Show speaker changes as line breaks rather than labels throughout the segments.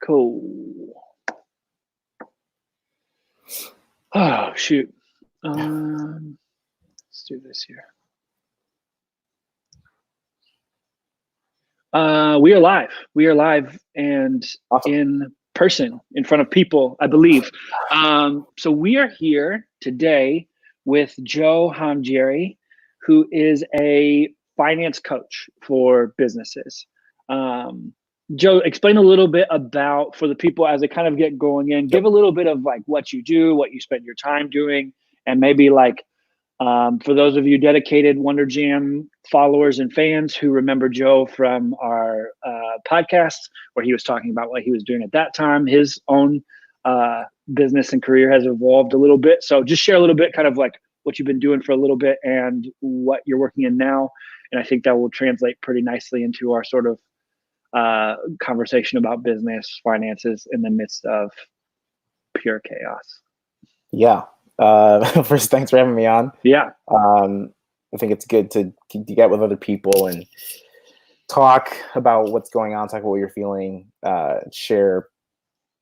Cool. Oh, shoot. Let's do this here. We are live. We are live and
Awesome.
in person, in front of people, I believe. So we are here today with Joe Hamgeri, who is a finance coach for businesses. Joe, explain a little bit about, for the people as they kind of get going in, give a little bit of like what you do, what you spend your time doing, and maybe like for those of you dedicated Wonder Jam followers and fans who remember Joe from our podcast, where he was talking about what he was doing at that time, his own business and career has evolved a little bit. So just share a little bit, kind of like what you've been doing for a little bit and what you're working in now. And I think that will translate pretty nicely into our sort of conversation about business, finances in the midst of pure chaos.
Yeah. First, thanks for having me on.
Yeah.
I think it's good to get with other people and talk about what's going on, talk about what you're feeling, share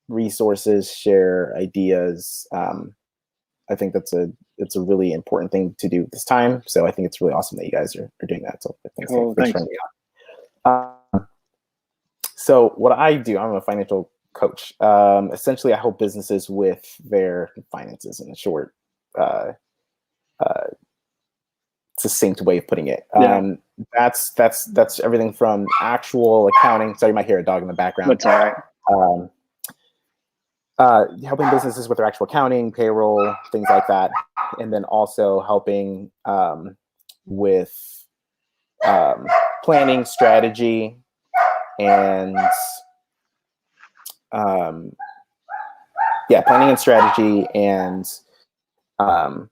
resources, share ideas. I think it's a really important thing to do this time. So I think it's really awesome that you guys are doing that. So thanks for having me on. So what I do, I'm a financial coach. Essentially, I help businesses with their finances in a short, succinct way of putting it. That's everything from actual accounting. Sorry, you might hear a dog in the background.
That's all right.
Helping businesses with their actual accounting, payroll, things like that, and then also helping with planning, strategy, and planning and strategy, and so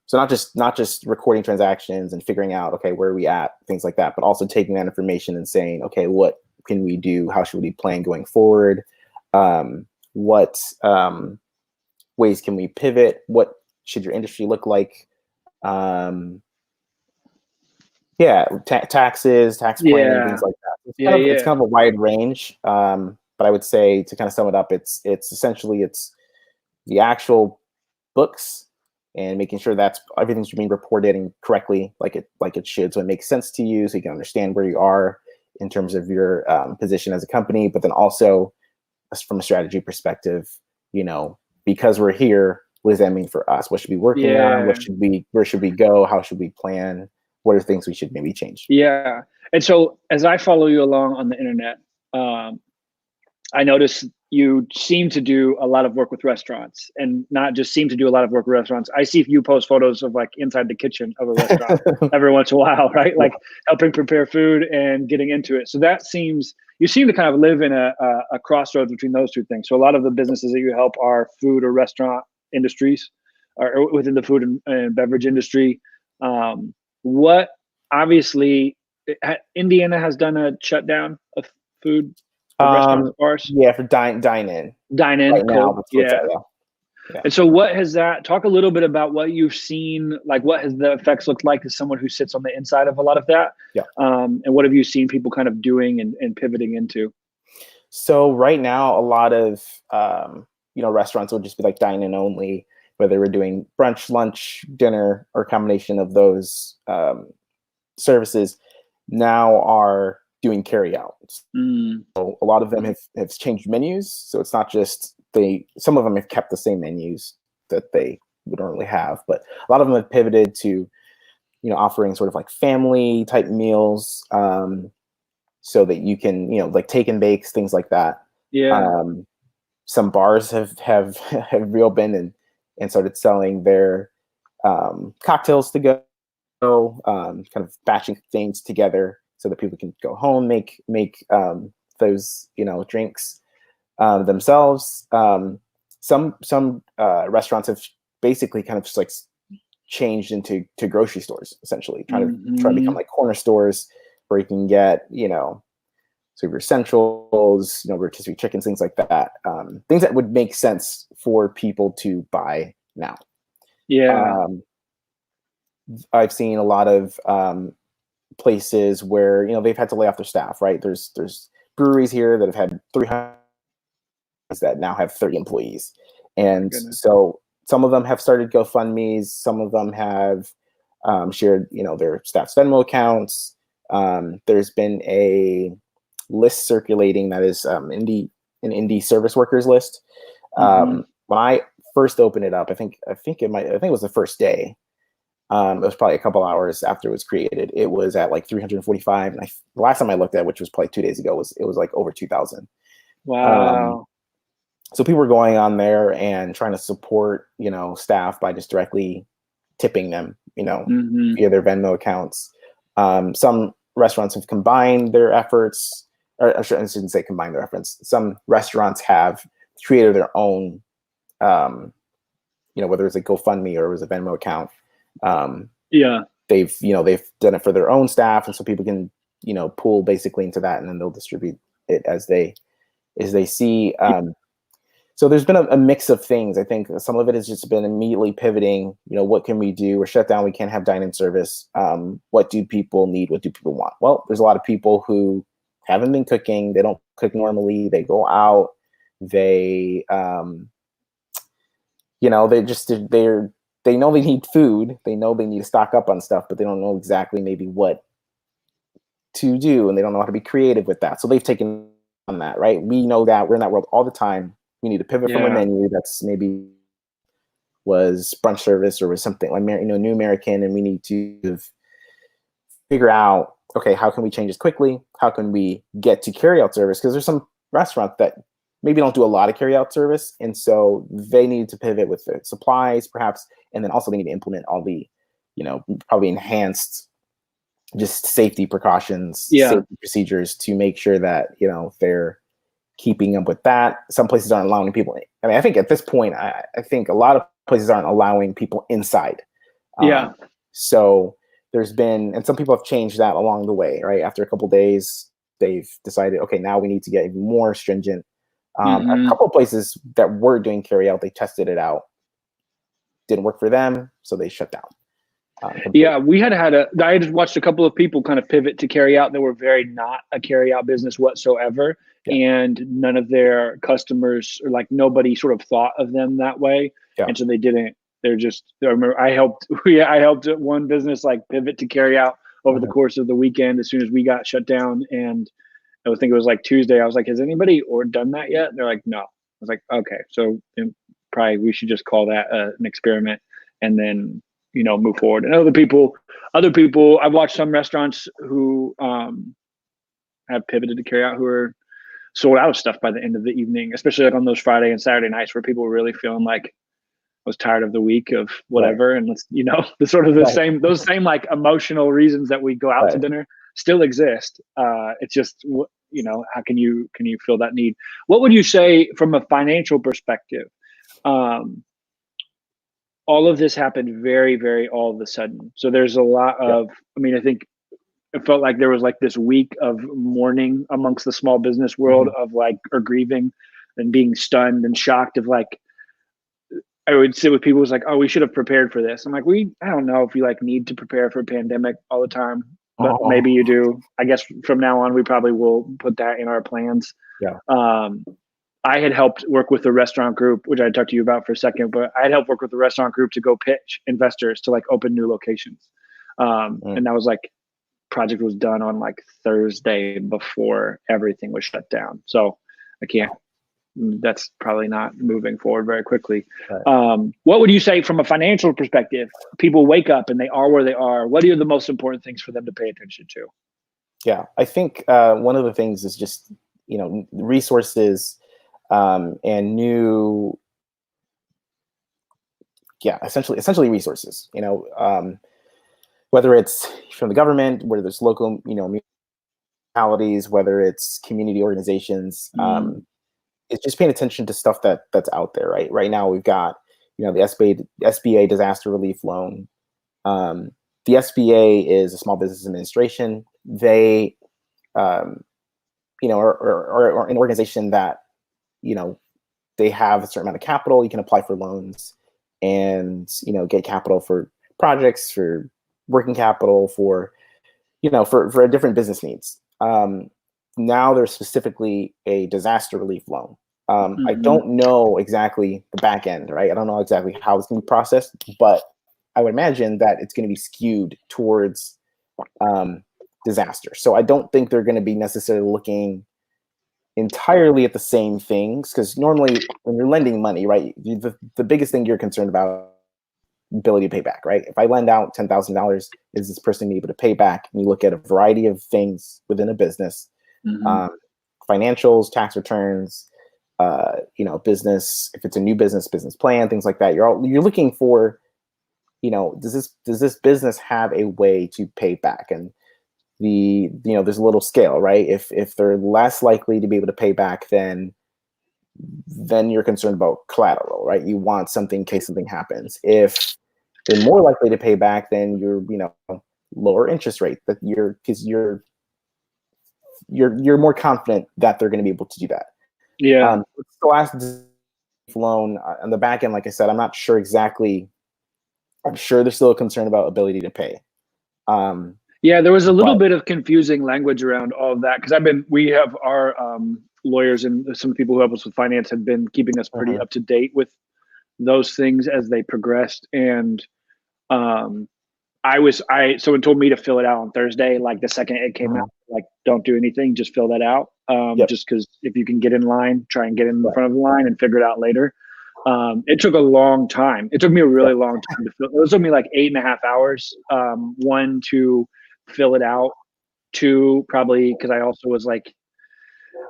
not just recording transactions and figuring out, okay, where are we at, things like that, but also taking that information and saying, okay, what can we do? How should we plan going forward? What ways can we pivot? What should your industry look like? Taxes, tax planning, things like that. It's kind of a wide range. But I would say, to kind of sum it up, it's essentially the actual books and making sure that's everything's being reported and correctly like it should, so it makes sense to you, so you can understand where you are in terms of your position as a company. But then also from a strategy perspective, because we're here, what does that mean for us? What should we be working on? Where should we go? How should we plan? What are things we should maybe change?
Yeah. And so as I follow you along on the internet, I notice you seem to do a lot of work with restaurants, and not just seem to do a lot of work with restaurants. I see you post photos of like inside the kitchen of a restaurant every once in a while, right? Like helping prepare food and getting into it. So you seem to kind of live in a crossroads between those two things. So a lot of the businesses that you help are food or restaurant industries, or within the food and beverage industry. What obviously Indiana has done a shutdown of food for restaurants, bars.
Yeah, for dine in
right
now.
Yeah. And so what has that, talk a little bit about what you've seen, like what has the effects looked like as someone who sits on the inside of a lot of that? And what have you seen people kind of doing and pivoting into?
So right now, a lot of restaurants will just be like dine in only, whether we're doing brunch, lunch, dinner, or a combination of those services, now are doing carry out. So a lot of them have changed menus. So it's not just some of them have kept the same menus that they would normally have, but a lot of them have pivoted to, offering sort of like family type meals, so that you can, like take and bakes, things like that. Some bars have reopened and started selling their cocktails to go, kind of batching things together so that people can go home, make those drinks themselves. Some restaurants have basically kind of just like changed into grocery stores, essentially trying to become like corner stores where you can get so your essentials, rotisserie chickens, things like that, things that would make sense for people to buy now. I've seen a lot of places where they've had to lay off their staff, right? There's breweries here that have had 300 that now have 30 employees. And
Goodness.
so some of them have started GoFundMe's, some of them have shared, their staff's Venmo accounts. There's been a list circulating that is an indie service workers list. When I first opened it up, I think it was the first day. It was probably a couple hours after it was created. It was at like 345, and the last time I looked at, which was probably 2 days ago, it was like over 2,000.
Wow.
So people were going on there and trying to support, staff by just directly tipping them, via their Venmo accounts. Some restaurants have combined their efforts, or I shouldn't say combined their efforts. Some restaurants have created their own, whether it's a GoFundMe or it was a Venmo account. They've done it for their own staff, and so people can, pool basically into that, and then they'll distribute it as they see. So there's been a mix of things. I think some of it has just been immediately pivoting. What can we do? We're shut down. We can't have dine-in service. What do people need? What do people want? Well, there's a lot of people who haven't been cooking. They don't cook normally. They go out. They, they know they need food. They know they need to stock up on stuff, but they don't know exactly maybe what to do, and they don't know how to be creative with that. So they've taken on that, right? We know that we're in that world all the time. We need to pivot from a menu that's maybe was brunch service or was something like, New American, and we need to figure out, okay, how can we change this quickly? How can we get to carryout service? Because there's some restaurants that maybe don't do a lot of carryout service, and so they need to pivot with their supplies, perhaps, and then also they need to implement all the, probably enhanced just safety precautions, safety procedures to make sure that they're keeping up with that. Some places aren't allowing people. I mean, I think at this point, I think a lot of places aren't allowing people inside. So there's been, and some people have changed that along the way, right? After a couple of days, they've decided, okay, now we need to get even more stringent. A couple of places that were doing carry out, they tested it out. Didn't work for them, so they shut down.
I just watched a couple of people kind of pivot to carry out that were very not a carry out business whatsoever. And none of their customers, or like nobody sort of thought of them that way. And so they didn't, I remember I helped one business like pivot to carry out over the course of the weekend as soon as we got shut down. And I think it was like Tuesday. I was like, has anybody done that yet? And they're like, no. I was like, okay, so probably we should just call that an experiment and then, move forward. And other people, I've watched some restaurants who have pivoted to carry out who are sold out of stuff by the end of the evening, especially like on those Friday and Saturday nights where people were really feeling like I was tired of the week of whatever. And let's, the sort of those same like emotional reasons that we go out to dinner still exist. It's just, how can you feel that need? What would you say from a financial perspective? All of this happened very, very all of a sudden. So there's a lot of, I think it felt like there was like this week of mourning amongst the small business world of like, or grieving and being stunned and shocked of like, I would sit with people who's like, oh, we should have prepared for this. I'm like, I don't know if we like need to prepare for a pandemic all the time, but maybe you do. I guess from now on, we probably will put that in our plans. I had helped work with the restaurant group, which I talked to you about for a second, but I had helped work with the restaurant group to go pitch investors to like open new locations. And that was like, project was done on like Thursday before everything was shut down. So that's probably not moving forward very quickly. What would you say from a financial perspective? People wake up and they are where they are. What are the most important things for them to pay attention to?
Yeah, I think one of the things is just, resources and new, essentially resources, whether it's from the government, whether there's local, municipalities, whether it's community organizations, it's just paying attention to stuff that's out there, right? Right now we've got, the SBA disaster relief loan. The SBA is a Small Business Administration. They, are an organization that, they have a certain amount of capital. You can apply for loans and, get capital for projects, for working capital, for different business needs. Now there's specifically a disaster relief loan. I don't know exactly the back end, right? I don't know exactly how it's going to be processed, but I would imagine that it's going to be skewed towards disaster. So I don't think they're going to be necessarily looking entirely at the same things, because normally when you're lending money, right, the biggest thing you're concerned about ability to pay back, right? If I lend out $10,000, is this person able to pay back? And you look at a variety of things within a business, financials, tax returns, business, if it's a new business plan, things like that. You're looking for, does this business have a way to pay back? And there's a little scale, right? If they're less likely to be able to pay back, then you're concerned about collateral, right? You want something in case something happens. If they're more likely to pay back, then you're lower interest rate, that because you're more confident that they're going to be able to do that.
Yeah.
The last loan on the back end, like I said, I'm not sure exactly. I'm sure there's still a concern about ability to pay.
Yeah, there was a little bit of confusing language around all of that, because we have our lawyers and some people who help us with finance have been keeping us pretty up to date with those things as they progressed. And someone told me to fill it out on Thursday, like the second it came out, like, don't do anything, just fill that out. Just because if you can get in line, try and get in front of the line and figure it out later. It took a long time. It took me a really long time to fill. It took me like 8.5 hours. One, to fill it out. Two, probably because I also was like,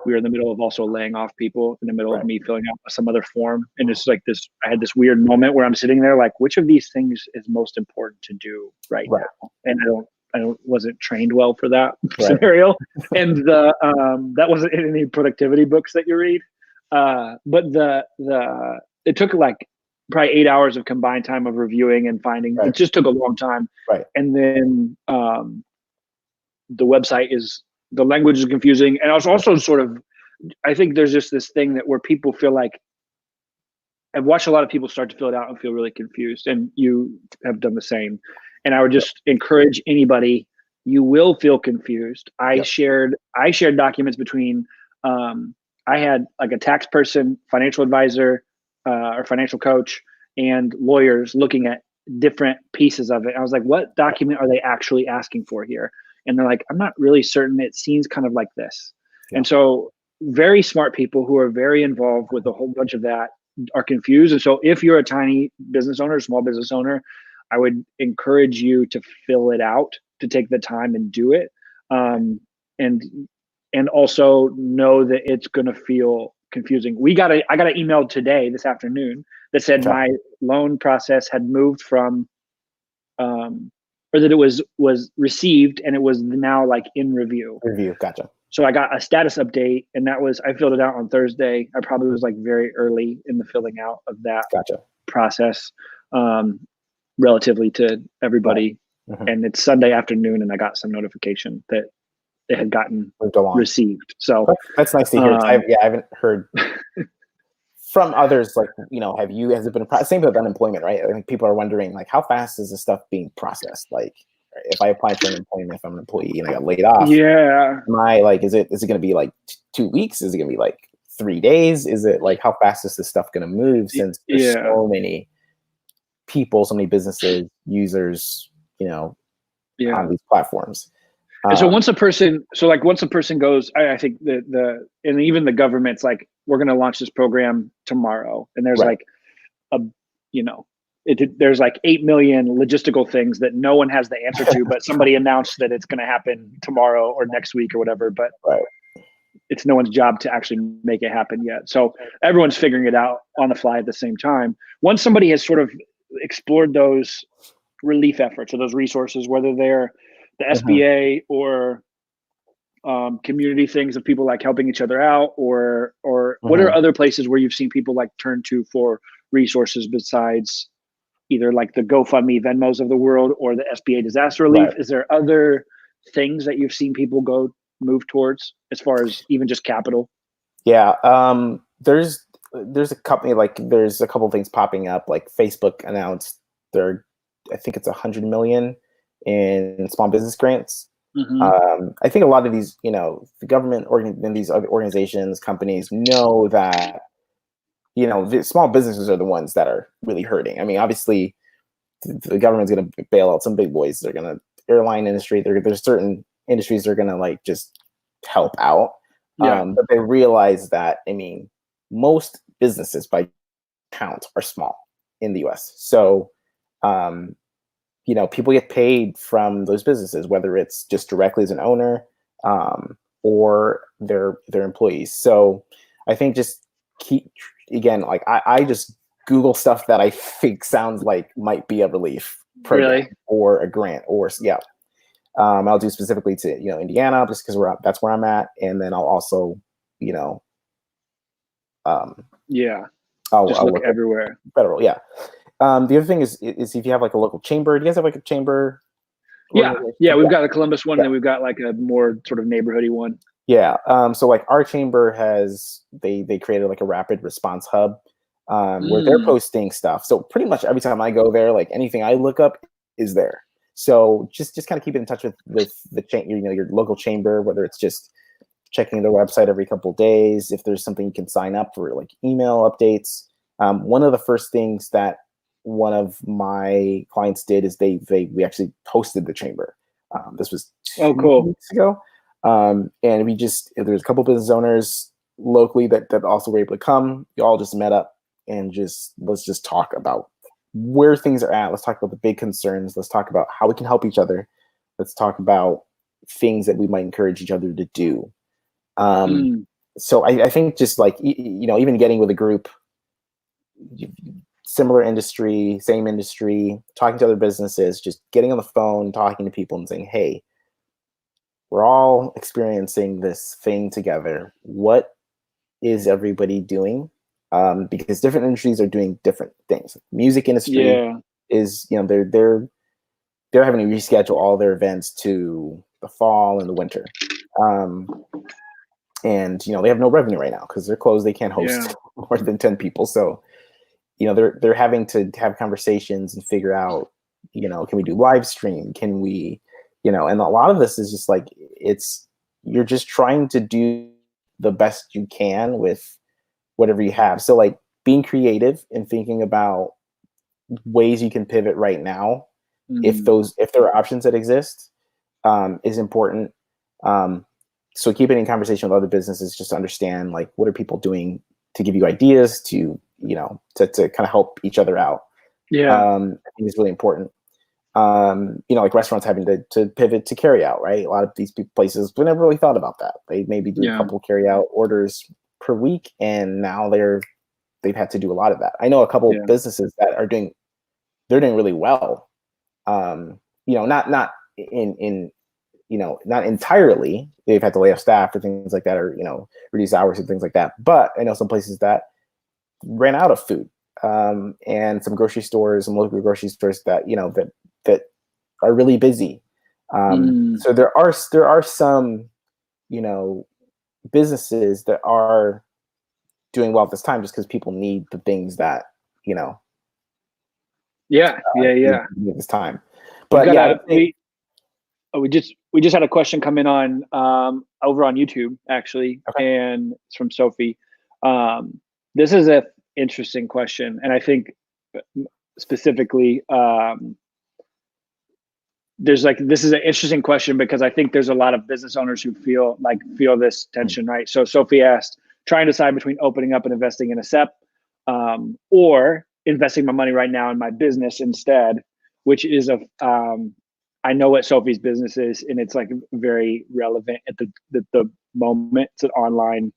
we were in the middle of also laying off people in the middle of me filling out some other form. And it's like I had this weird moment where I'm sitting there like, which of these things is most important to do right now? And I wasn't trained well for that scenario. And that wasn't in any productivity books that you read. But it took like probably 8 hours of combined time of reviewing and finding. It just took a long time. And then the website the language is confusing. And I was also I think there's just this thing where people feel like, I've watched a lot of people start to fill it out and feel really confused, and you have done the same. And I would just encourage anybody, you will feel confused. I shared documents between, I had like a tax person, financial advisor, or financial coach, and lawyers looking at different pieces of it. I was like, what document are they actually asking for here? And they're like, I'm not really certain. It seems kind of like this. And so very smart people who are very involved with a whole bunch of that are confused. And so if you're a tiny business owner, small business owner, I would encourage you to fill it out, to take the time and do it. And also know that it's going to feel confusing. I got an email today, this afternoon, that said my loan process had moved from, or that it was received and it was now like in review.
Gotcha.
So I got a status update, and I filled it out on Thursday. I probably was like very early in the filling out of that process, relatively to everybody. And it's Sunday afternoon, and I got some notification that it had gotten received. So
that's nice to hear. I haven't heard from others, like, has it been same with unemployment, right? I think people are wondering, like, how fast is this stuff being processed? Like, if I apply for unemployment, if I'm an employee and I got laid off, am I like, is it going to be like 2 weeks? Is it going to be like 3 days? Is it like, how fast is this stuff going to move? Since there's so many people, so many businesses, users, on these platforms.
And so once a person goes, I think and even the government's like, we're going to launch this program tomorrow. And there's like there's like 8 million logistical things that no one has the answer to, but somebody announced that it's going to happen tomorrow or next week or whatever, but it's no one's job to actually make it happen yet. So everyone's figuring it out on the fly at the same time. Once somebody has sort of explored those relief efforts or those resources, whether they're the SBA or community things of people like helping each other out, or what are other places where you've seen people like turn to for resources besides either like the GoFundMe, Venmos of the world, or the SBA disaster relief? Is there other things that you've seen people move towards as far as even just capital?
Yeah. There's a company, like there's a couple of things popping up, like Facebook announced I think it's 100 million in small business grants. I think a lot of these, the government and these other organizations, companies know that, the small businesses are the ones that are really hurting. I mean, obviously, the government's going to bail out some big boys. They're going to airline industry. There's certain industries they're going to like just help out. But they realize that, I mean, most businesses by count are small in the US. So, people get paid from those businesses, whether it's just directly as an owner, or their employees. So I think just again, like I just Google stuff that I think sounds like might be a relief program or a grant, or I'll do specifically to Indiana just because that's where I'm at, and then I'll also I'll
just look everywhere.
Federal, yeah. The other thing is if you have like a local chamber. Do you guys have like a chamber?
Yeah, we've got a Columbus one, and then we've got like a more sort of neighborhoody one.
Yeah. So like our chamber has they created like a rapid response hub where they're posting stuff. So pretty much every time I go there, like anything I look up is there. So just kind of keep in touch with the your local chamber, whether it's just checking their website every couple of days. If there's something you can sign up for, like email updates. One of the first things that one of my clients did is we actually hosted the chamber. This was 2 weeks ago. And there's a couple business owners locally that also were able to come. We all just met up and let's just talk about where things are at. Let's talk about the big concerns. Let's talk about how we can help each other. Let's talk about things that we might encourage each other to do. So I think just like, even getting with a group, similar industry, same industry, talking to other businesses, just getting on the phone, talking to people and saying, hey, we're all experiencing this thing together. What is everybody doing? Because different industries are doing different things. Music industry is, they're having to reschedule all their events to the fall and the winter. And they have no revenue right now because they're closed. They can't host more than 10 people. So, they're having to have conversations and figure out, can we do live stream? Can we, and a lot of this is just like, you're just trying to do the best you can with whatever you have. So like being creative and thinking about ways you can pivot right now, if there are options that exist, is important. So keeping in conversation with other businesses, just to understand like what are people doing to give you ideas to kind of help each other out. I think is really important. Like restaurants having to pivot to carry out, right? A lot of these places, we never really thought about that. They maybe do a couple carry out orders per week, and now they've had to do a lot of that. I know a couple businesses that they're doing really well. Not entirely. They've had to lay off staff or things like that, or reduce hours and things like that. But I know some places that ran out of food, and some grocery stores, some local grocery stores that that are really busy. So there are some businesses that are doing well at this time just because people need the things that at this time. But
we just had a question come in on over on YouTube actually, and it's from Sophie. This is an interesting question, and I think specifically this is an interesting question because I think there's a lot of business owners who feel this tension, right? So Sophie asked, trying to decide between opening up and investing in a SEP, or investing my money right now in my business instead, which is I know what Sophie's business is, and it's like very relevant at the moment. It's an online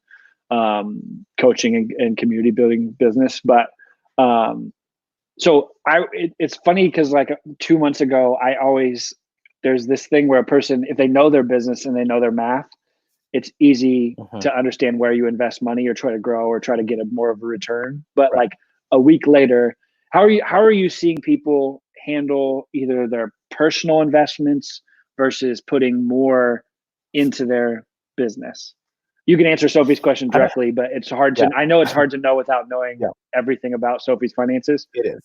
coaching and community building business. But so it's funny because like 2 months ago, there's this thing where a person, if they know their business and they know their math, it's easy to understand where you invest money or try to grow or try to get more of a return. But like a week later, how are you seeing people handle either their personal investments versus putting more into their business? You can answer Sophie's question directly, but it's hard to. I know it's hard to know without knowing everything about Sophie's finances.
It is.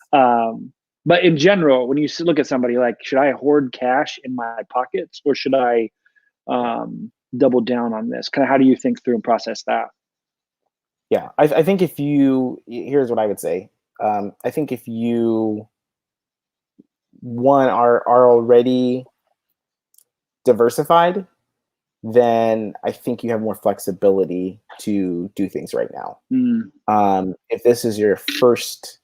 But in general, when you look at somebody like, should I hoard cash in my pockets or should I double down on this? Kind of how do you think through and process that?
Yeah, I think if you, here's what I would say. I think if you, one, are already diversified, then I think you have more flexibility to do things right now. If this is your first,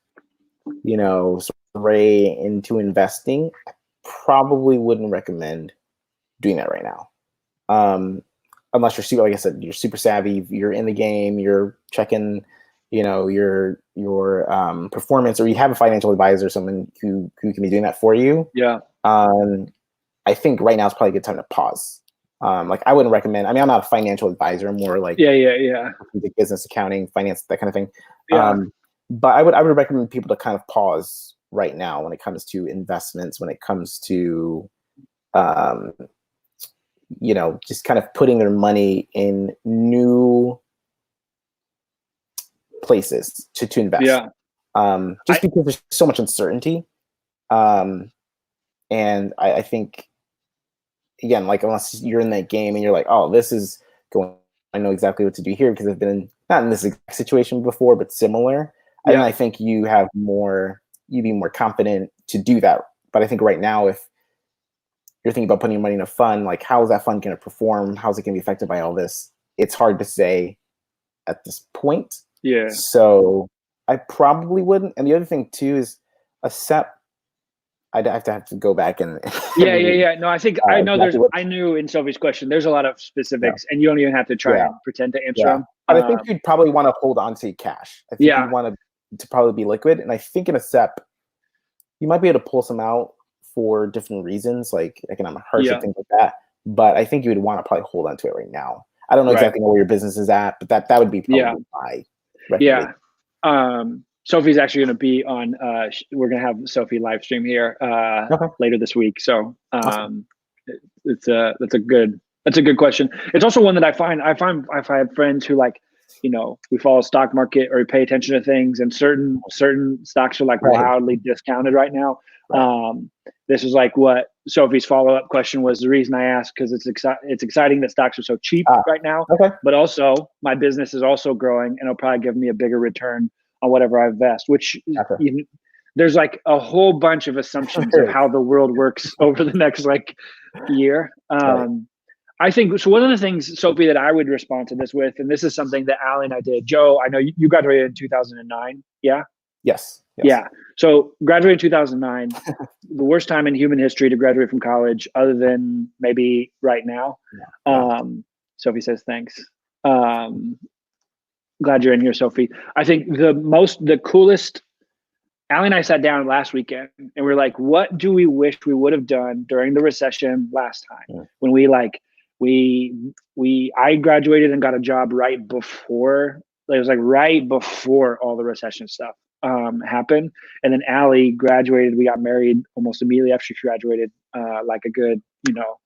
sort of ray into investing, I probably wouldn't recommend doing that right now. Unless you're super, like I said, you're super savvy, you're in the game, you're checking, your performance, or you have a financial advisor, someone who can be doing that for you.
Yeah.
I think right now is probably a good time to pause. Like I wouldn't recommend. I mean, I'm not a financial advisor. I'm more like business, accounting, finance, that kind of thing.
Yeah.
But I would recommend people to kind of pause right now when it comes to investments, when it comes to just kind of putting their money in new places to invest.
Yeah.
Just because there's so much uncertainty. And I think, again, like unless you're in that game and you're like, oh, this is going, I know exactly what to do here because I've been not in this exact situation before, but similar. Yeah. And I think you'd be more confident to do that. But I think right now, if you're thinking about putting your money in a fund, like how is that fund going to perform? How's it going to be affected by all this? It's hard to say at this point.
Yeah.
So I probably wouldn't. And the other thing too is a SEP. I'd have to go back and
yeah. No, I think I know I knew in Sophie's question there's a lot of specifics, and you don't even have to try and pretend to answer them.
But I think you'd probably want to hold on to cash. I think you'd want to probably be liquid, and I think in a SEP you might be able to pull some out for different reasons, like economic hardship, things like that. But I think you would want to probably hold on to it right now. I don't know exactly where your business is at, but that would be probably my recommendation.
Yeah. Sophie's actually going to be on. We're going to have Sophie live stream here later this week. So
awesome.
that's a good question. It's also one that I find if I have friends who we follow stock market or we pay attention to things, and certain stocks are like wildly discounted right now. This is like what Sophie's follow-up question was. The reason I asked, because it's exciting that stocks are so cheap right now, but also my business is also growing and it'll probably give me a bigger return on whatever I invest, which there's like a whole bunch of assumptions of how the world works over the next year. I think so. One of the things, Sophie, that I would respond to this with, and this is something that Allie and I did. Joe, I know you graduated in 2009. Yeah.
Yes.
Yeah. So graduated in 2009, the worst time in human history to graduate from college, other than maybe right now. Sophie says thanks. Glad you're in here, Sophie. I think the coolest, Allie and I sat down last weekend and we're like, what do we wish we would have done during the recession last time? When I graduated and got a job right before, it was right before all the recession stuff happened. And then Allie graduated, we got married almost immediately after she graduated, like a good,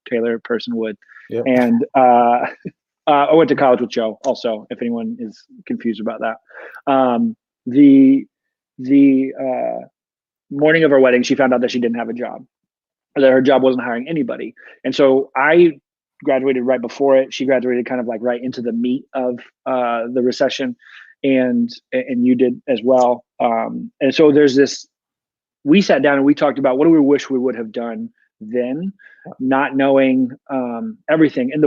Taylor person would. Yep. And I went to college with Joe also, if anyone is confused about that. The morning of our wedding, she found out that she didn't have a job, or that her job wasn't hiring anybody. And so I graduated right before it. She graduated kind of right into the meat of the recession, and you did as well. And so there's this, we sat down and we talked about what do we wish we would have done then, not knowing everything. And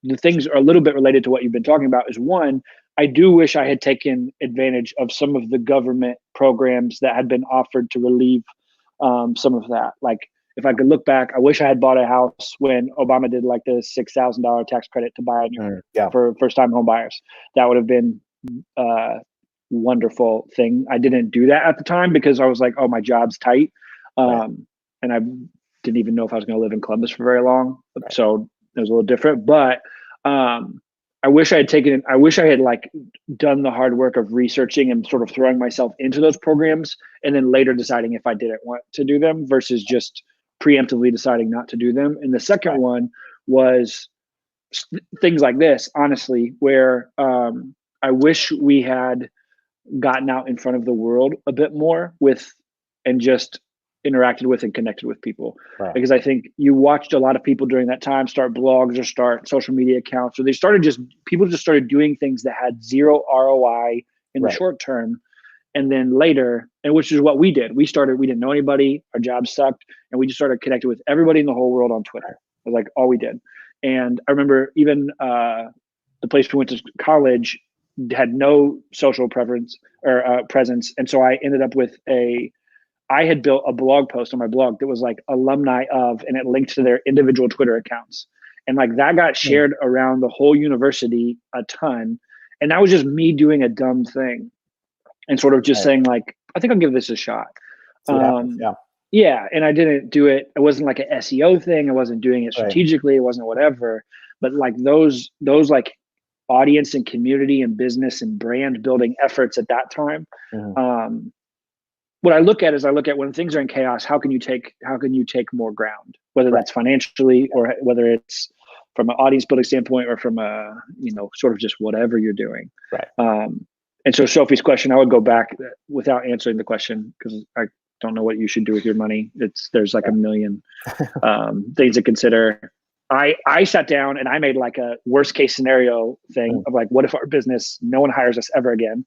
the things are a little bit related to what you've been talking about. Is one, I do wish I had taken advantage of some of the government programs that had been offered to relieve some of that. Like if I could look back, I wish I had bought a house when Obama did the $6,000 tax credit to buy a new for first-time home buyers. That would have been a wonderful thing. I didn't do that at the time because I was like, oh, my job's tight. And I didn't even know if I was going to live in Columbus for very long. So it was a little different, but I wish I had done the hard work of researching and sort of throwing myself into those programs and then later deciding if I didn't want to do them versus just preemptively deciding not to do them. And the second one was things like this, honestly, where I wish we had gotten out in front of the world a bit more and just interacted with and connected with people.
Right.
Because I think you watched a lot of people during that time start blogs or start social media accounts, or people just started doing things that had zero ROI in the
Right.
short term. And then later, and which is what we did, we didn't know anybody, our jobs sucked, and we just started connecting with everybody in the whole world on Twitter. It was like all we did. And I remember even the place we went to college had no social preference or presence. And so I ended up with I had built a blog post on my blog that was like alumni of, and it linked to their individual Twitter accounts. And like that got shared around the whole university a ton. And that was just me doing a dumb thing and sort of just saying like, I think I'll give this a shot.
See what happens. Yeah.
Yeah. And I didn't do it. It wasn't like an SEO thing. I wasn't doing it strategically. It wasn't whatever, but like those like audience and community and business and brand building efforts at that time. What I look at is when things are in chaos, how can you take more ground, whether that's financially or whether it's from an audience building standpoint or from a, sort of just whatever you're doing.
Right.
And so Sophie's question, I would go back without answering the question because I don't know what you should do with your money. There's like a million things to consider. I sat down and I made like a worst case scenario thing of like, what if our business, no one hires us ever again?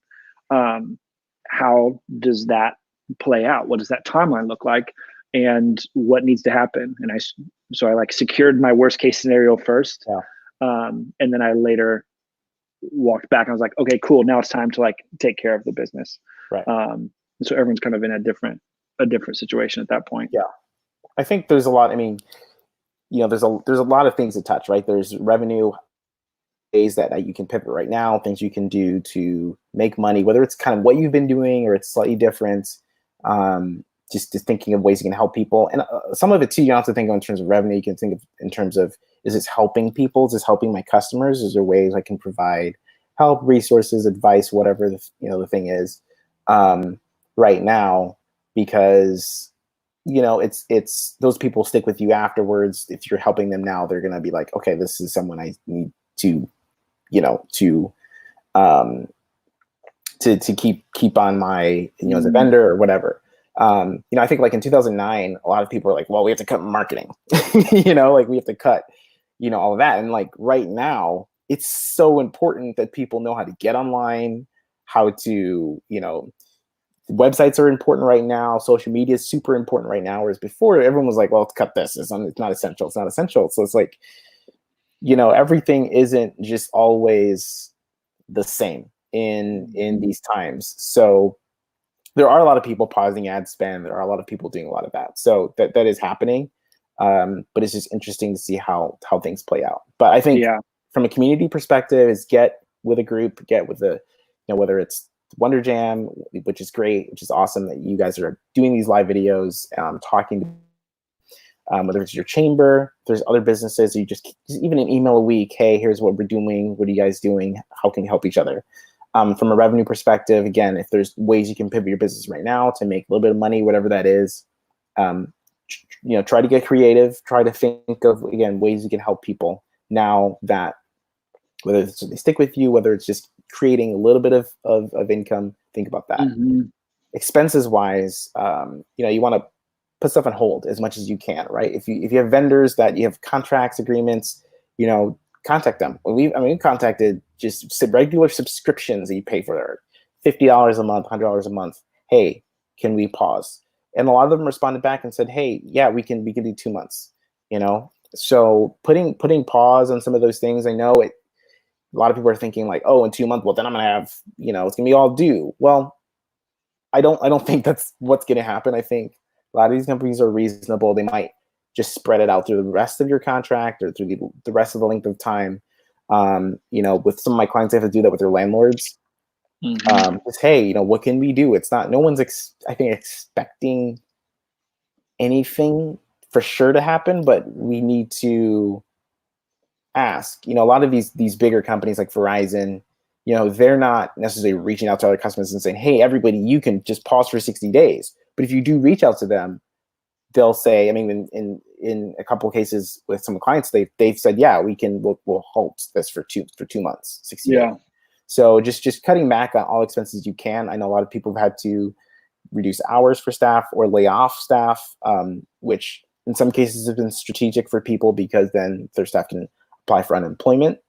How does that play out? What does that timeline look like? And what needs to happen? And I like secured my worst case scenario first. And then I later walked back and I was like, okay, cool. Now it's time to like take care of the business.
Right.
And so everyone's kind of in a different situation at that point.
Yeah. I think there's a lot, I mean, there's a lot of things to touch, right? There's revenue ways that you can pivot right now, things you can do to make money, whether it's kind of what you've been doing or it's slightly different. Just thinking of ways you can help people. And some of it too, you don't have to think of in terms of revenue. You can think of in terms of, is this helping people? Is this helping my customers? Is there ways I can provide help, resources, advice, whatever the thing is right now? Because it's those people stick with you afterwards. If you're helping them now, they're gonna be like, okay, this is someone I need to keep on my as a vendor or whatever. I think like in 2009, a lot of people are like, well, we have to cut marketing, like we have to cut, all of that. And like right now, it's so important that people know how to get online, how to, websites are important right now. Social media is super important right now. Whereas before everyone was like, well, let's cut this. It's not essential. It's not essential. So it's like, everything isn't just always the same in these times. So there are a lot of people pausing ad spend. There are a lot of people doing a lot of that. So that is happening. But it's just interesting to see how things play out. But I think from a community perspective is get with a group, get with whether it's Wonder Jam, which is great, which is awesome that you guys are doing these live videos, talking, whether it's your chamber, there's other businesses, you just even an email a week, hey, here's what we're doing. What are you guys doing? How can you help each other? From a revenue perspective, again, if there's ways you can pivot your business right now to make a little bit of money, whatever that is, try to get creative, try to think of, again, ways you can help people now that whether it's they stick with you, whether it's just creating a little bit of income, think about that. Expenses wise, you want to put stuff on hold as much as you can, right? If you have vendors that you have contracts, agreements, contact them. We contacted just regular subscriptions that you pay for, $50 a month, $100 a month. Hey, can we pause? And a lot of them responded back and said, hey, yeah, we can do 2 months, So putting pause on some of those things, I know a lot of people are thinking like, oh, in 2 months, well, then I'm gonna have, it's gonna be all due. Well, I don't think that's what's gonna happen. I think a lot of these companies are reasonable. They might just spread it out through the rest of your contract or through the rest of the length of time. With some of my clients, they have to do that with their landlords. Just, hey, what can we do? It's not, no one's expecting anything for sure to happen, but we need to ask. A lot of these bigger companies like Verizon, they're not necessarily reaching out to other customers and saying, hey, everybody, you can just pause for 60 days. But if you do reach out to them, they'll say, in a couple of cases with some clients, they've said, yeah, we'll hold this for 2 months, 60 days. So just cutting back on all expenses you can. I know a lot of people have had to, reduce hours for staff or lay off staff, which in some cases has been strategic for people because then their staff can apply for unemployment,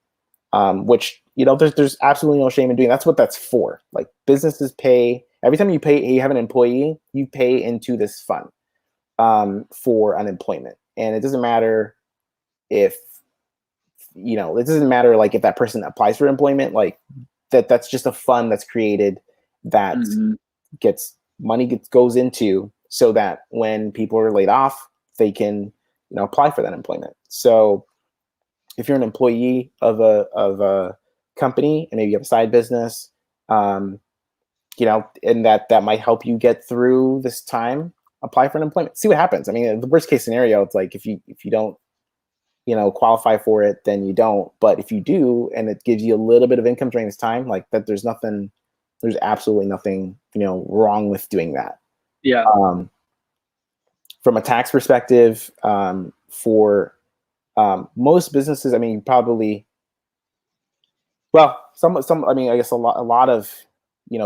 which, there's absolutely no shame in doing. That's what that's for. Like, businesses pay, every time you have an employee, you pay into this fund for unemployment. And it doesn't matter if, it doesn't matter like if that person applies for employment, like that's just a fund that's created that goes into, so that when people are laid off, they can, apply for that employment. So if you're an employee of a company and maybe you have a side business, and that might help you get through this time, apply for unemployment, see what happens. I mean, the worst case scenario, it's like if you don't, qualify for it, then you don't. But if you do, and it gives you a little bit of income during this time, like that, there's absolutely nothing, wrong with doing that.
Yeah.
From a tax perspective, for most businesses, I mean, I guess a lot of,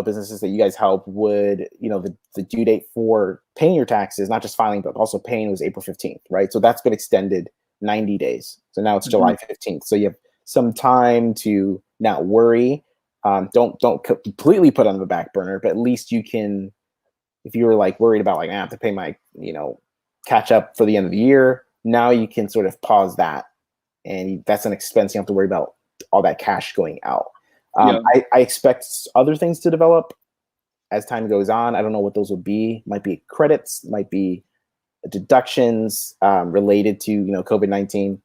businesses that you guys help would, the due date for paying your taxes, not just filing, but also paying, was April 15th, right? So that's been extended 90 days. So now it's July 15th. So you have some time to not worry. Don't completely put on the back burner, but at least you can, if you were like worried about like, I have to pay my, catch up for the end of the year, now you can sort of pause that. And that's an expense you don't have to worry about all that cash going out. I expect other things to develop as time goes on. I don't know what those will be. Might be credits, might be deductions related to COVID-19.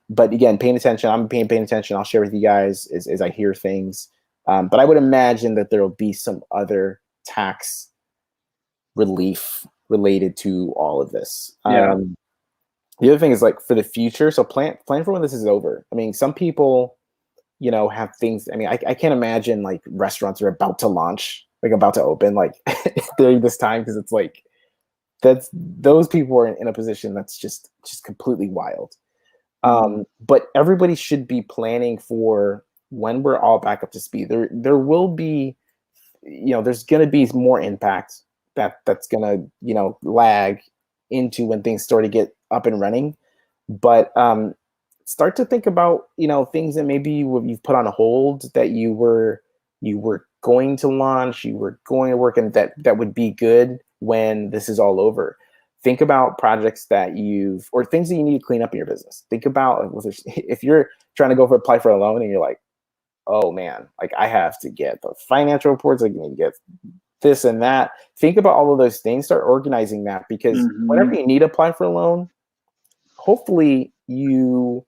But again, paying attention. I'm paying attention. I'll share with you guys as I hear things. But I would imagine that there will be some other tax relief related to all of this. The other thing is, like, for the future. So plan for when this is over. I mean, some people, have things. I mean, I can't imagine like restaurants are about to launch, like about to open, like during this time, because it's like, those people are in a position that's just completely wild. But everybody should be planning for when we're all back up to speed. There will be, there's going to be more impact that's going to, lag into when things start to get up and running. But start to think about, things that maybe you've put on hold, that you were going to launch, you were going to work, and that would be good when this is all over. Think about projects or things that you need to clean up in your business. Think about if you're trying to apply for a loan and you're like, oh man, like I have to get the financial reports, like you need to get this and that. Think about all of those things. Start organizing that, because whenever you need to apply for a loan, hopefully you're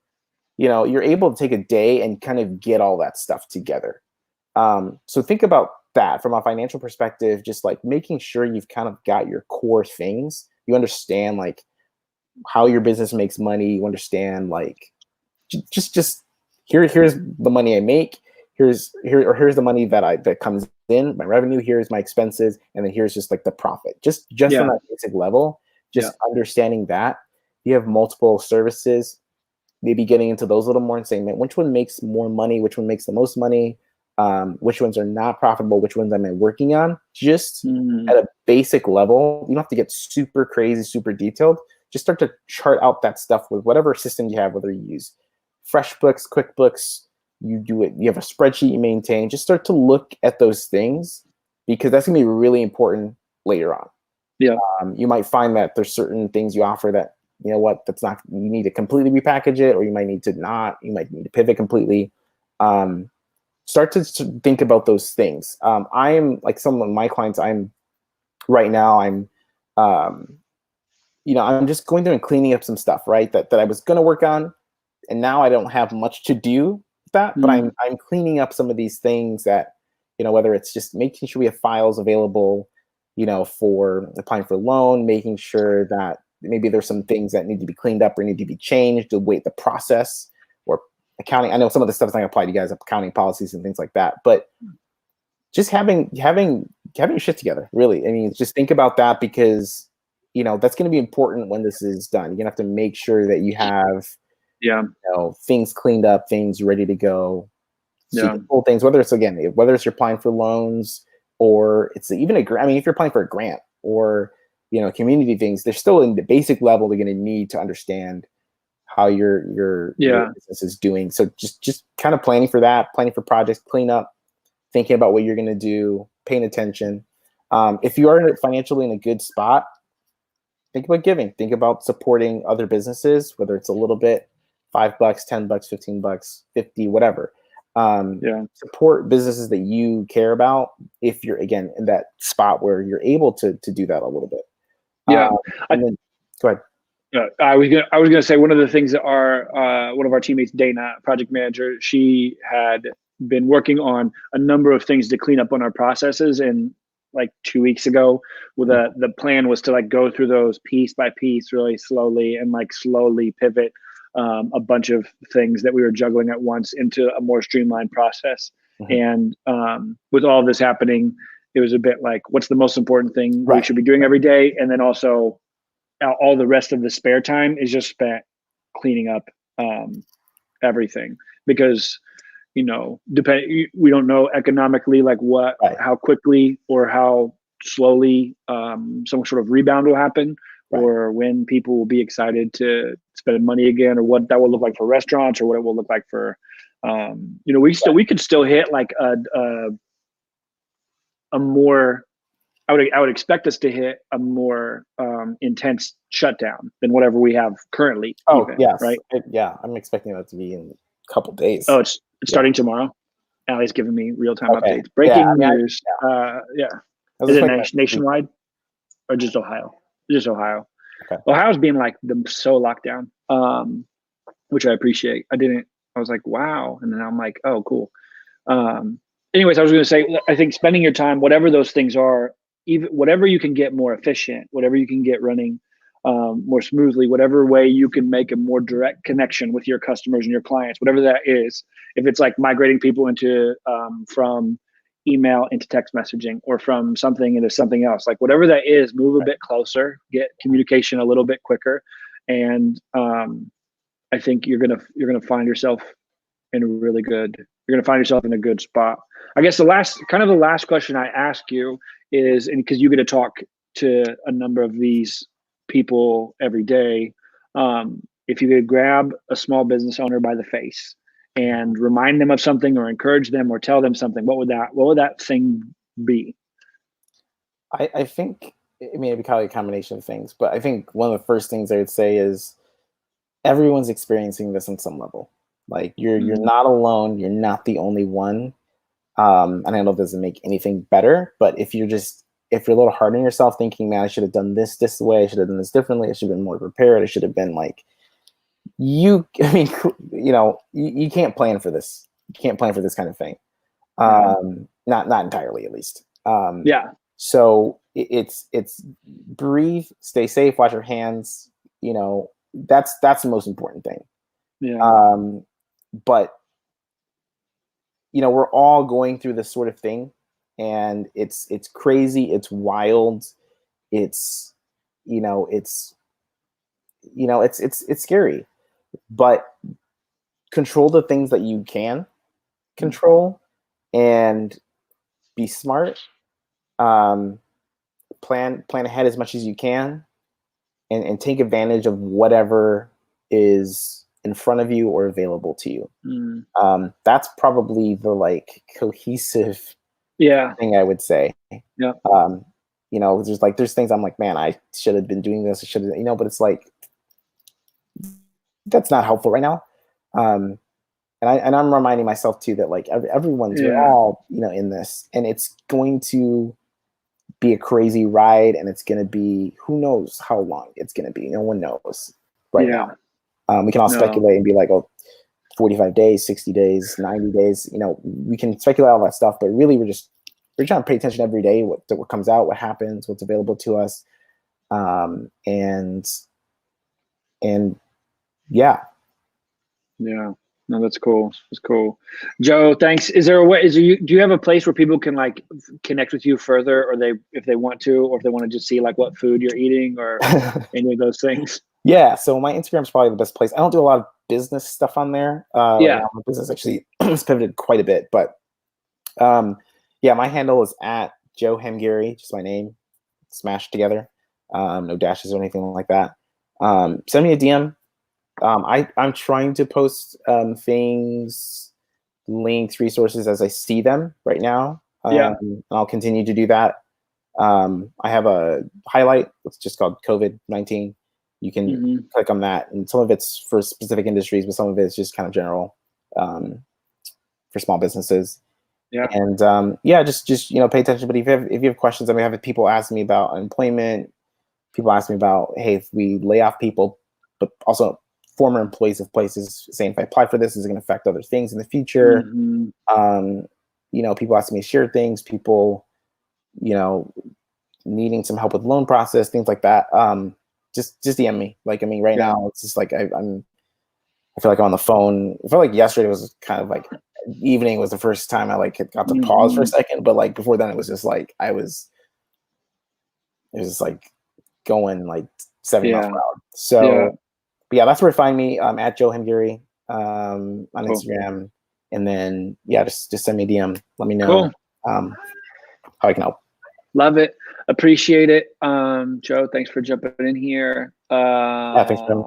able to take a day and kind of get all that stuff together. So think about that from a financial perspective, just like making sure you've kind of got your core things. You understand like how your business makes money. You understand like just here's the money I make. Here's the money that comes in, my revenue. Here's my expenses, and then here's just like the profit. Just on that basic level, understanding that. You have multiple services, maybe getting into those a little more and saying, man, which one makes more money? Which one makes the most money? Which ones are not profitable? Which ones am I working on? Just at a basic level. You don't have to get super crazy, super detailed. Just start to chart out that stuff with whatever system you have, whether you use FreshBooks, QuickBooks, you do it, you have a spreadsheet you maintain. Just start to look at those things, because that's gonna be really important later on. You might find that there's certain things you offer that, that's not, you need to completely repackage it, or you might need to pivot completely. Start to think about those things. I am like some of my clients, I'm just going through and cleaning up some stuff, right? That I was going to work on, and now I don't have much to do with that, but I'm cleaning up some of these things that, whether it's just making sure we have files available, for applying for a loan, making sure that maybe there's some things that need to be cleaned up or need to be changed, the process, or accounting. I know some of the stuff is not going to apply to you guys, accounting policies and things like that, but just having your shit together, really. I mean, just think about that, because, that's going to be important when this is done. You're going to have to make sure that you have, things cleaned up, things ready to go. So you can pull things, whether it's you're applying for loans, or it's even a grant. I mean, if you're applying for a grant or, community things, they're still in the basic level. They're going to need to understand how your business is doing. So just kind of planning for that, planning for projects, clean up, thinking about what you're going to do, paying attention. If you are financially in a good spot, think about giving. Think about supporting other businesses, whether it's a little bit, $5, $10, $15, 50, whatever. Support businesses that you care about if you're, again, in that spot where you're able to do that a little bit. And then go ahead.
I was gonna say, one of the things that one of our teammates, Dana, project manager, she had been working on a number of things to clean up on our processes, and like 2 weeks ago, with the plan was to like go through those piece by piece really slowly and like slowly pivot a bunch of things that we were juggling at once into a more streamlined process. And with all of this happening, it was a bit like, what's the most important thing we should be doing every day? And then also all the rest of the spare time is just spent cleaning up everything, because we don't know economically like how quickly or how slowly some sort of rebound will happen, or when people will be excited to spend money again, or what that will look like for restaurants, or what it will look like for we could still hit like a more, I would expect us to hit a more intense shutdown than whatever we have currently.
Yes.
Right.
I'm expecting that to be in a couple days.
Oh, it's starting tomorrow. Allie's giving me real-time updates. Breaking news. Is it nationwide or just Ohio? Just Ohio. Okay. Ohio's being like so locked down, which I appreciate. I was like, wow. And then I'm like, oh, cool. Anyways, I was going to say, I think spending your time, whatever those things are, even whatever you can get more efficient, whatever you can get running more smoothly, whatever way you can make a more direct connection with your customers and your clients, whatever that is. If it's like migrating people into from email into text messaging, or from something into something else, like whatever that is, move a bit closer, get communication a little bit quicker, and I think you're gonna find yourself in a really good. You're gonna find yourself in a good spot. I guess the last question I ask you is, and because you get to talk to a number of these people every day, if you could grab a small business owner by the face and remind them of something, or encourage them, or tell them something, what would that thing be?
I think, it'd be probably a combination of things, but I think one of the first things I would say is everyone's experiencing this on some level. Like you're not alone. You're not the only one. And I know it doesn't make anything better, but if you're a little hard on yourself, thinking, man, I should have done this way, I should have done this differently, I should have been more prepared, I should have been like, you can't plan for this. You can't plan for this kind of thing. Not entirely, at least. So it's breathe, stay safe, wash your hands. That's the most important thing. But we're all going through this sort of thing, and it's crazy, it's wild, it's scary, but control the things that you can control and be smart. Plan ahead as much as you can, and take advantage of whatever is in front of you or available to you. That's probably the cohesive thing I would say. There's things I'm like, man, I should have been doing this, I should have, but it's like, that's not helpful right now. And I'm reminding myself too that like everyone's, we're all, in this, and it's going to be a crazy ride, and it's going to be, who knows how long it's going to be. No one knows right now. We can all speculate and be like, 45 days, 60 days, 90 days, we can speculate all that stuff, but really we're trying to pay attention every day, what comes out, what happens, what's available to us.
No, that's cool. That's cool. Joe, thanks. Is there a way, do you have a place where people can like connect with you further, or if they want to, or if they want to just see like what food you're eating or any of those things?
Yeah. So my Instagram is probably the best place. I don't do a lot of business stuff on there. Right now, my business actually has pivoted quite a bit, but my handle is at Joe Hamgeri, just my name, smashed together. No dashes or anything like that. Send me a DM. I'm trying to post things, links, resources as I see them right now.
Yeah.
I'll continue to do that. I have a highlight. It's just called COVID-19. You can click on that, and some of it's for specific industries, but some of it's just kind of general for small businesses.
Yeah.
And yeah, just pay attention. But if you have questions, I mean, I have people ask me about unemployment. People ask me about, hey, if we lay off people, but also former employees of places saying, if I apply for this, is it going to affect other things in the future? People ask me to share things. People, needing some help with loan process, things like that. Just DM me. Like, I mean, right now it's just like I feel like I'm on the phone. I feel like yesterday was kind of like evening was the first time I like got to pause for a second, but like before then it was just like it was just like going like 70 miles per hour. So but yeah, that's where to find me. At Joe Hamgeri on Instagram, and then just send me a DM. Let me know how I can help.
Love it. Appreciate it. Joe, thanks for jumping in here.
Thanks for having me.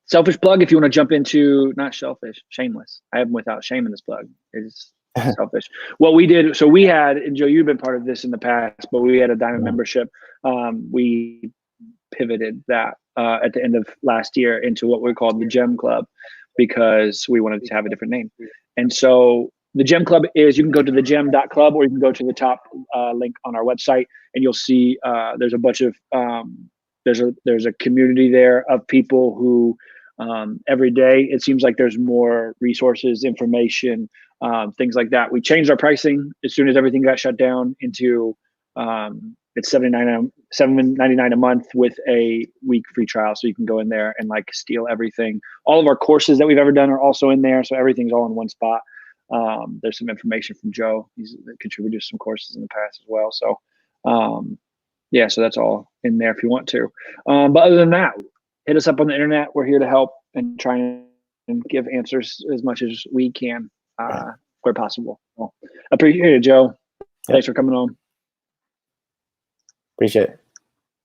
Selfish plug, if you want to jump into, not selfish, shameless. I have them without shame in this plug. It's selfish. What we did, so we had, and Joe, you've been part of this in the past, but we had a Diamond membership. We pivoted that at the end of last year into what we called the Gem Club, because we wanted to have a different name. And so the Gem Club is, you can go to thegem.club, or you can go to the top link on our website, and you'll see there's a bunch of there's a community there of people who every day it seems like there's more resources, information, things like that. We changed our pricing as soon as everything got shut down into it's $7.99 a month with a week free trial, so you can go in there and like steal everything. All of our courses that we've ever done are also in there, so everything's all in one spot. There's some information from Joe. He's contributed to some courses in the past as well. So yeah, so that's all in there if you want to. But other than that, hit us up on the internet. We're here to help and try and give answers as much as we can where possible. Well, appreciate it, Joe. Thanks for coming on.
Appreciate it.